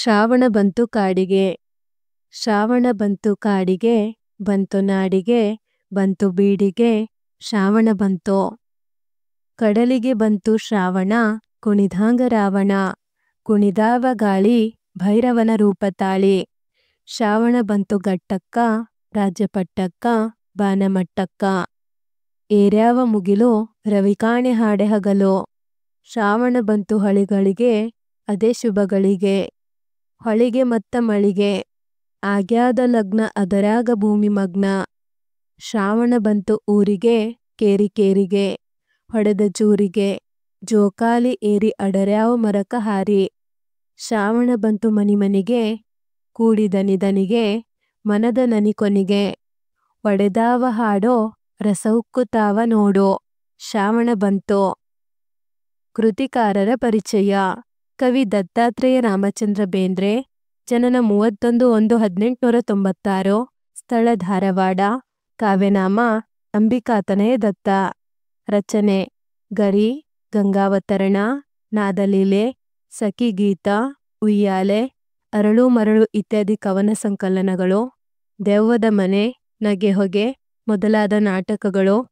ಶ್ರಾವಣ ಬಂತು ಕಾಡಿಗೆ. ಶ್ರಾವಣ ಬಂತು ಕಾಡಿಗೆ, ಬಂತು ನಾಡಿಗೆ, ಬಂತು ಬೀಡಿಗೆ, ಶ್ರಾವಣ ಬಂತು. ಕಡಲಿಗೆ ಬಂತು ಶ್ರಾವಣ, ಕುಣಿದಾಂಗ ರಾವಣ, ಕುಣಿದಾವ ಗಾಳಿ ಭೈರವನ ರೂಪ ತಾಳಿ. ಶ್ರಾವಣ ಬಂತು ಗಟ್ಟಕ್ಕ, ರಾಜ್ಯಪಟ್ಟಕ್ಕ, ಬಾನಮಟ್ಟಕ್ಕ. ಏರ್ಯಾವ ಮುಗಿಲು, ರವಿಕಾಣೆ ಹಾಡೆ ಹಗಲು. ಶ್ರಾವಣ ಬಂತು ಹಳಿಗಳಿಗೆ, ಅದೇ ಶುಭಗಳಿಗೆ. ಹೊಳಿಗೆ ಮತ್ತ ಮಳಿಗೆ, ಆಗ್ಯಾದ ಲಗ್ನ ಅದರಾಗ ಭೂಮಿ ಮಗ್ನ. ಶ್ರಾವಣ ಬಂತು ಊರಿಗೆ, ಕೇರಿ ಕೇರಿಗೆ, ಹೊಡೆದ ಜೂರಿಗೆ, ಜೋಕಾಲಿ ಏರಿ ಅಡರ್ಯಾವ ಮರಕ ಹಾರಿ. ಶ್ರಾವಣ ಬಂತು ಮನಿ ಮನಿಗೆ, ಕೂಡಿ ದನಿ ದನಿಗೆ, ಮನದ ನನಿ ಕೊನಿಗೆ. ಒಡೆದಾವ ಹಾಡೋ, ರಸವುಕ್ಕುತಾವ ನೋಡೋ, ಶ್ರಾವಣ ಬಂತು. ಕೃತಿಕಾರರ ಪರಿಚಯ. ಕವಿ ದತ್ತಾತ್ರೇಯ ರಾಮಚಂದ್ರ ಬೇಂದ್ರೆ. ಜನನ 31/1/1896. ಸ್ಥಳ ಧಾರವಾಡ. ಕಾವ್ಯನಾಮ ಅಂಬಿಕಾತನಯ ದತ್ತ. ರಚನೆ ಗರಿ, ಗಂಗಾವತರಣ, ನಾದಲೀಲೆ, ಸಖಿಗೀತ, ಉಯ್ಯಾಲೆ, ಅರಳು ಮರಳು ಇತ್ಯಾದಿ ಕವನ ಸಂಕಲನಗಳು, ದೆವ್ವದ ಮನೆ, ನಗೆಹೊಗೆ ಮೊದಲಾದ ನಾಟಕಗಳು,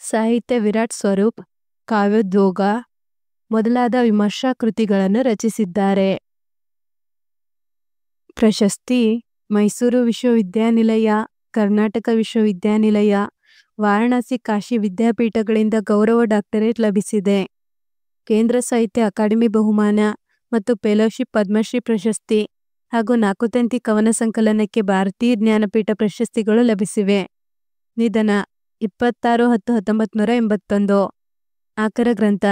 ಸಾಹಿತ್ಯ ವಿರಾಟ್ ಸ್ವರೂಪ್, ಕಾವ್ಯೋದ್ಯೋಗ ಮೊದಲಾದ ವಿಮರ್ಶಾ ಕೃತಿಗಳನ್ನು ರಚಿಸಿದ್ದಾರೆ. ಪ್ರಶಸ್ತಿ: ಮೈಸೂರು ವಿಶ್ವವಿದ್ಯಾನಿಲಯ, ಕರ್ನಾಟಕ ವಿಶ್ವವಿದ್ಯಾನಿಲಯ, ವಾರಣಾಸಿ ಕಾಶಿ ವಿದ್ಯಾಪೀಠಗಳಿಂದ ಗೌರವ ಡಾಕ್ಟರೇಟ್ ಲಭಿಸಿದೆ. ಕೇಂದ್ರ ಸಾಹಿತ್ಯ ಅಕಾಡೆಮಿ ಬಹುಮಾನ ಮತ್ತು ಫೆಲೋಶಿಪ್ ಪದ್ಮಶ್ರೀ ಪ್ರಶಸ್ತಿ ಹಾಗೂ 4 ತಂತಿ ಕವನ ಸಂಕಲನಕ್ಕೆ ಭಾರತೀಯ ಜ್ಞಾನಪೀಠ ಪ್ರಶಸ್ತಿಗಳು ಲಭಿಸಿವೆ. ನಿಧನ 26/10/1981. ಆಕರ ಗ್ರಂಥ.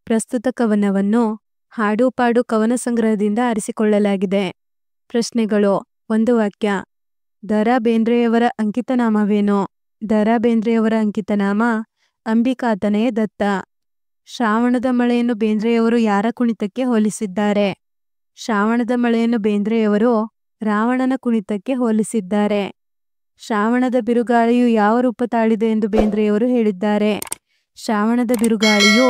ಪ್ರಸ್ತುತ ಕವನವನ್ನು ಹಾಡು ಪಾಡು ಕವನ ಸಂಗ್ರಹದಿಂದ ಆರಿಸಿಕೊಳ್ಳಲಾಗಿದೆ. ಪ್ರಶ್ನೆಗಳು. 1 ವಾಕ್ಯ. ದ.ರಾ. ಬೇಂದ್ರೆಯವರ ಅಂಕಿತನಾಮವೇನು? ದ.ರಾ. ಬೇಂದ್ರೆಯವರ ಅಂಕಿತನಾಮ ಅಂಬಿಕಾತನಯ ದತ್ತ. ಶ್ರಾವಣದ ಮಳೆಯನ್ನು ಬೇಂದ್ರೆಯವರು ಯಾರ ಕುಣಿತಕ್ಕೆ ಹೋಲಿಸಿದ್ದಾರೆ? ಶ್ರಾವಣದ ಮಳೆಯನ್ನು ಬೇಂದ್ರೆಯವರು ರಾವಣನ ಕುಣಿತಕ್ಕೆ ಹೋಲಿಸಿದ್ದಾರೆ. ಶ್ರಾವಣದ ಬಿರುಗಾಳಿಯು ಯಾವ ರೂಪ ತಾಳಿದೆ ಎಂದು ಬೇಂದ್ರೆಯವರು ಹೇಳಿದ್ದಾರೆ? ಶ್ರಾವಣದ ಬಿರುಗಾಳಿಯು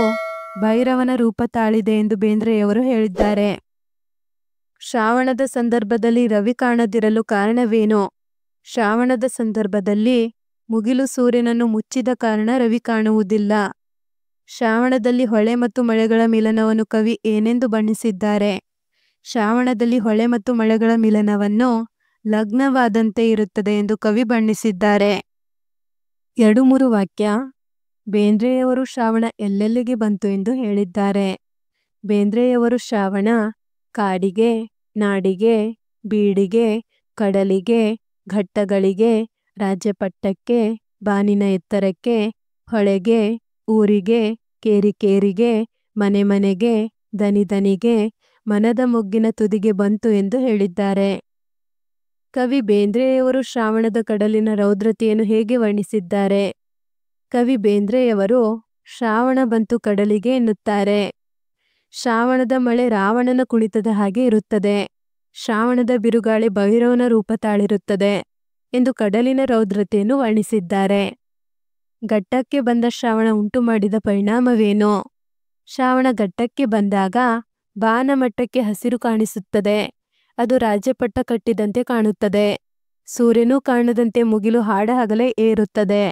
ಭೈರವನ ರೂಪ ತಾಳಿದೆ ಎಂದು ಬೇಂದ್ರೆಯವರು ಹೇಳಿದ್ದಾರೆ. ಶ್ರಾವಣದ ಸಂದರ್ಭದಲ್ಲಿ ರವಿ ಕಾಣದಿರಲು ಕಾರಣವೇನು? ಶ್ರಾವಣದ ಸಂದರ್ಭದಲ್ಲಿ ಮುಗಿಲು ಸೂರ್ಯನನ್ನು ಮುಚ್ಚಿದ ಕಾರಣ ರವಿ ಕಾಣುವುದಿಲ್ಲ. ಶ್ರಾವಣದಲ್ಲಿ ಹೊಳೆ ಮತ್ತು ಮಳೆಗಳ ಮಿಲನವನ್ನು ಕವಿ ಏನೆಂದು ಬಣ್ಣಿಸಿದ್ದಾರೆ? ಶ್ರಾವಣದಲ್ಲಿ ಹೊಳೆ ಮತ್ತು ಮಳೆಗಳ ಮಿಲನವನ್ನು ಲಗ್ನವಾದಂತೆ ಇರುತ್ತದೆ ಎಂದು ಕವಿ ಬಣ್ಣಿಸಿದ್ದಾರೆ. 2-3 ವಾಕ್ಯ. ಬೇಂದ್ರೆಯವರು ಶ್ರಾವಣ ಎಲ್ಲೆಲ್ಲಿಗೆ ಬಂತು ಎಂದು ಹೇಳಿದ್ದಾರೆ? ಬೇಂದ್ರೆಯವರು ಶ್ರಾವಣ ಕಾಡಿಗೆ, ನಾಡಿಗೆ, ಬೀಡಿಗೆ, ಕಡಲಿಗೆ, ಘಟ್ಟಗಳಿಗೆ, ರಾಜ್ಯಪಟ್ಟಕ್ಕೆ, ಬಾನಿನ ಎತ್ತರಕ್ಕೆ, ಹೊಳೆಗೆ, ಊರಿಗೆ, ಕೇರಿ ಕೇರಿಗೆ, ಮನೆ ಮನೆಗೆ, ದನಿ ದನಿಗೆ, ಮನದ ಮೊಗ್ಗಿನ ತುದಿಗೆ ಬಂತು ಎಂದು ಹೇಳಿದ್ದಾರೆ. ಕವಿ ಬೇಂದ್ರೆಯವರು ಶ್ರಾವಣದ ಕಡಲಿನ ರೌದ್ರತೆಯನ್ನು ಹೇಗೆ ವರ್ಣಿಸಿದ್ದಾರೆ? ಕವಿ ಬೇಂದ್ರೆಯವರು ಶ್ರಾವಣ ಬಂತು ಕಡಲಿಗೆ ಎನ್ನುತ್ತಾರೆ. ಶ್ರಾವಣದ ಮಳೆ ರಾವಣನ ಕುಣಿತದ ಹಾಗೆ ಇರುತ್ತದೆ. ಶ್ರಾವಣದ ಬಿರುಗಾಳಿ ಭೈರವನ ರೂಪ ತಾಳಿರುತ್ತದೆ ಎಂದು ಕಡಲಿನ ರೌದ್ರತೆಯನ್ನು ವರ್ಣಿಸಿದ್ದಾರೆ. ಘಟ್ಟಕ್ಕೆ ಬಂದ ಶ್ರಾವಣ ಉಂಟು ಮಾಡಿದ ಪರಿಣಾಮವೇನು? ಶ್ರಾವಣ ಘಟ್ಟಕ್ಕೆ ಬಂದಾಗ ಬಾನಮಟ್ಟಕ್ಕೆ ಹಸಿರು ಕಾಣಿಸುತ್ತದೆ. ಅದು ರಾಜ್ಯಪಟ್ಟ ಕಟ್ಟಿದಂತೆ ಕಾಣುತ್ತದೆ. ಸೂರ್ಯನೂ ಕಾಣದಂತೆ ಮುಗಿಲು ಹಾಡ ಹಗಲೇ ಏರುತ್ತದೆ.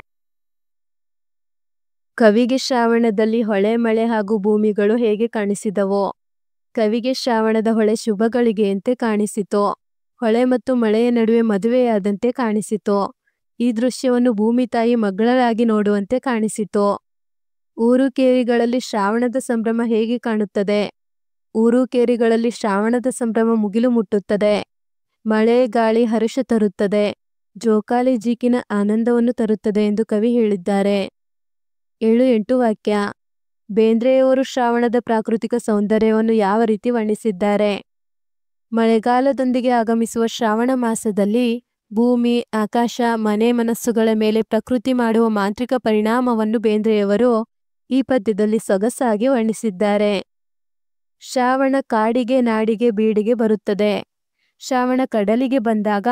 ಕವಿಗೆ ಶ್ರಾವಣದಲ್ಲಿ ಹೊಳೆ, ಮಳೆ ಹಾಗೂ ಭೂಮಿಗಳು ಹೇಗೆ ಕಾಣಿಸಿದವು? ಕವಿಗೆ ಶ್ರಾವಣದ ಹೊಳೆ ಶುಭಗಳಿಗೆಯಂತೆ ಕಾಣಿಸಿತು. ಹೊಳೆ ಮತ್ತು ಮಳೆಯ ನಡುವೆ ಮದುವೆಯಾದಂತೆ ಕಾಣಿಸಿತು. ಈ ದೃಶ್ಯವನ್ನು ಭೂಮಿ ತಾಯಿ ಮಗಳಾಗಿ ನೋಡುವಂತೆ ಕಾಣಿಸಿತು. ಊರು ಕೇರಿಗಳಲ್ಲಿ ಶ್ರಾವಣದ ಸಂಭ್ರಮ ಹೇಗೆ ಕಾಣುತ್ತದೆ? ಊರು ಕೇರಿಗಳಲ್ಲಿ ಶ್ರಾವಣದ ಸಂಭ್ರಮ ಮುಗಿಲು ಮುಟ್ಟುತ್ತದೆ. ಮಳೆ ಗಾಳಿ ಹರ್ಷ ತರುತ್ತದೆ. ಜೋಕಾಲಿ ಜೀಕಿನ ಆನಂದವನ್ನು ತರುತ್ತದೆ ಎಂದು ಕವಿ ಹೇಳಿದ್ದಾರೆ. 7-8 ವಾಕ್ಯ. ಬೇಂದ್ರೆಯವರು ಶ್ರಾವಣದ ಪ್ರಾಕೃತಿಕ ಸೌಂದರ್ಯವನ್ನು ಯಾವ ರೀತಿ ವರ್ಣಿಸಿದ್ದಾರೆ? ಮಳೆಗಾಲದೊಂದಿಗೆ ಆಗಮಿಸುವ ಶ್ರಾವಣ ಮಾಸದಲ್ಲಿ ಭೂಮಿ, ಆಕಾಶ, ಮನೆ ಮನಸ್ಸುಗಳ ಮೇಲೆ ಪ್ರಕೃತಿ ಮಾಡುವ ಮಾಂತ್ರಿಕ ಪರಿಣಾಮವನ್ನು ಬೇಂದ್ರೆಯವರು ಈ ಪದ್ಯದಲ್ಲಿ ಸೊಗಸಾಗಿ ವರ್ಣಿಸಿದ್ದಾರೆ. ಶ್ರಾವಣ ಕಾಡಿಗೆ, ನಾಡಿಗೆ, ಬೀಡಿಗೆ ಬರುತ್ತದೆ. ಶ್ರಾವಣ ಕಡಲಿಗೆ ಬಂದಾಗ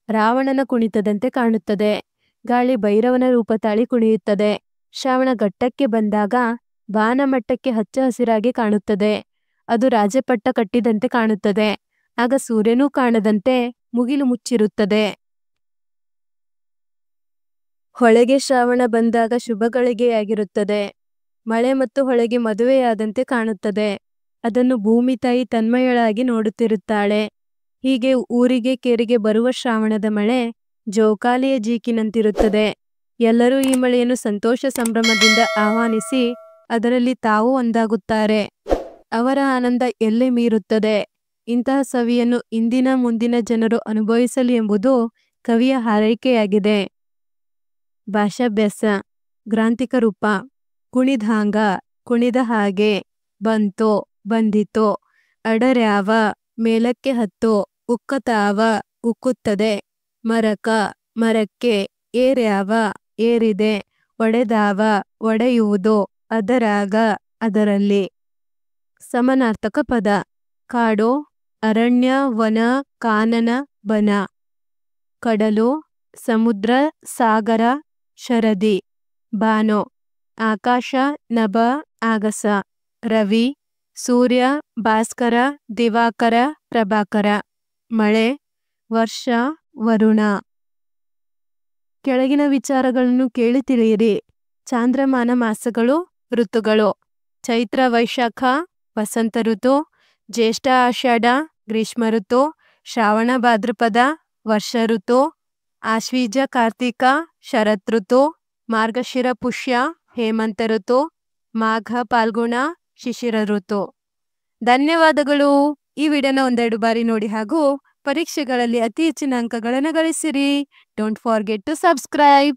ರಾವಣನ ಕುಣಿತದಂತೆ ಕಾಣುತ್ತದೆ. ಗಾಳಿ ಭೈರವನ ರೂಪ ತಾಳಿ ಕುಣಿಯುತ್ತದೆ. ಶ್ರಾವಣ ಘಟ್ಟಕ್ಕೆ ಬಂದಾಗ ಬಾನಮಟ್ಟಕ್ಕೆ ಹಚ್ಚ ಹಸಿರಾಗಿ ಕಾಣುತ್ತದೆ. ಅದು ರಾಜಪಟ್ಟ ಕಟ್ಟಿದಂತೆ ಕಾಣುತ್ತದೆ. ಆಗ ಸೂರ್ಯನೂ ಕಾಣದಂತೆ ಮುಗಿಲು ಮುಚ್ಚಿರುತ್ತದೆ. ಹೊಳೆಗೆ ಶ್ರಾವಣ ಬಂದಾಗ ಶುಭಗಳಿಗೆಯಾಗಿರುತ್ತದೆ. ಮಳೆ ಮತ್ತು ಹೊಳೆಗೆ ಮದುವೆಯಾದಂತೆ ಕಾಣುತ್ತದೆ. ಅದನ್ನು ಭೂಮಿ ತಾಯಿ ತನ್ಮಯಳಾಗಿ ನೋಡುತ್ತಿರುತ್ತಾಳೆ. ಹೀಗೆ ಊರಿಗೆ ಕೇರಿಗೆ ಬರುವ ಶ್ರಾವಣದ ಮಳೆ ಜೋಕಾಲಿಯ ಜೀಕಿನಂತಿರುತ್ತದೆ. ಎಲ್ಲರೂ ಈ ಮಳೆಯನ್ನು ಸಂತೋಷ ಸಂಭ್ರಮದಿಂದ ಆಹ್ವಾನಿಸಿ ಅದರಲ್ಲಿ ತಾವು ಒಂದಾಗುತ್ತಾರೆ. ಅವರ ಆನಂದ ಎಲ್ಲೆ ಮೀರುತ್ತದೆ. ಇಂತಹ ಸವಿಯನ್ನು ಇಂದಿನ ಮುಂದಿನ ಜನರು ಅನುಭವಿಸಲಿ ಎಂಬುದು ಕವಿಯ ಹಾರೈಕೆಯಾಗಿದೆ. ಭಾಷಾಭ್ಯಾಸ. ಗ್ರಾಂಥಿಕ ರೂಪ. ಕುಣಿದಾಂಗ, ಕುಣಿದ ಹಾಗೆ. ಬಂತೋ, ಬಂದಿತೋ. ಅಡರ್ಯಾವ, ಮೇಲಕ್ಕೆ ಹತ್ತೋ. ಉಕ್ಕತಾವ, ಉಕ್ಕುತ್ತದೆ. ಮರಕ, ಮರಕ್ಕೆ. ಏರ್ಯಾವ, ಏರಿದೆ. ಒಡೆದಾವ, ಒಡೆಯುವುದು. ಅದರಾಗ, ಅದರಲ್ಲಿ. ಸಮಾನಾರ್ಥಕ ಪದ. ಕಾಡು, ಅರಣ್ಯ, ವನ, ಕಾನನ, ಬನ. ಕಡಲು, ಸಮುದ್ರ, ಸಾಗರ, ಶರದಿ. ಬಾನೋ, ಆಕಾಶ, ನಭ, ಆಗಸ. ರವಿ, ಸೂರ್ಯ, ಭಾಸ್ಕರ, ದಿವಾಕರ, ಪ್ರಭಾಕರ. ಮಳೆ, ವರ್ಷ, ವರುಣ. ಕೆಳಗಿನ ವಿಚಾರಗಳನ್ನು ಕೇಳಿ ತಿಳಿಯಿರಿ. ಚಾಂದ್ರಮಾನ ಮಾಸಗಳು, ಋತುಗಳು. ಚೈತ್ರ ವೈಶಾಖ ವಸಂತ ಋತು, ಜ್ಯೇಷ್ಠ ಆಷಾಢ ಗ್ರೀಷ್ಮ ಋತು, ಶ್ರಾವಣ ಭಾದ್ರಪದ ವರ್ಷ ಋತು, ಆಶ್ವೀಜ ಕಾರ್ತಿಕ ಶರತ್ ಋತು, ಮಾರ್ಗಶಿರ ಪುಷ್ಯ ಹೇಮಂತ ಋತು, ಮಾಘ ಫಾಲ್ಗುಣ ಶಿಶಿರ ಋತು. ಧನ್ಯವಾದಗಳು. ಈ ವಿಡಿಯೋನ ಒಂದೆರಡು ಬಾರಿ ನೋಡಿ ಹಾಗೂ ಪರೀಕ್ಷೆಗಳಲ್ಲಿ ಅತಿ ಹೆಚ್ಚಿನ ಅಂಕಗಳನ್ನು ಗಳಿಸಿರಿ. Don't forget to subscribe.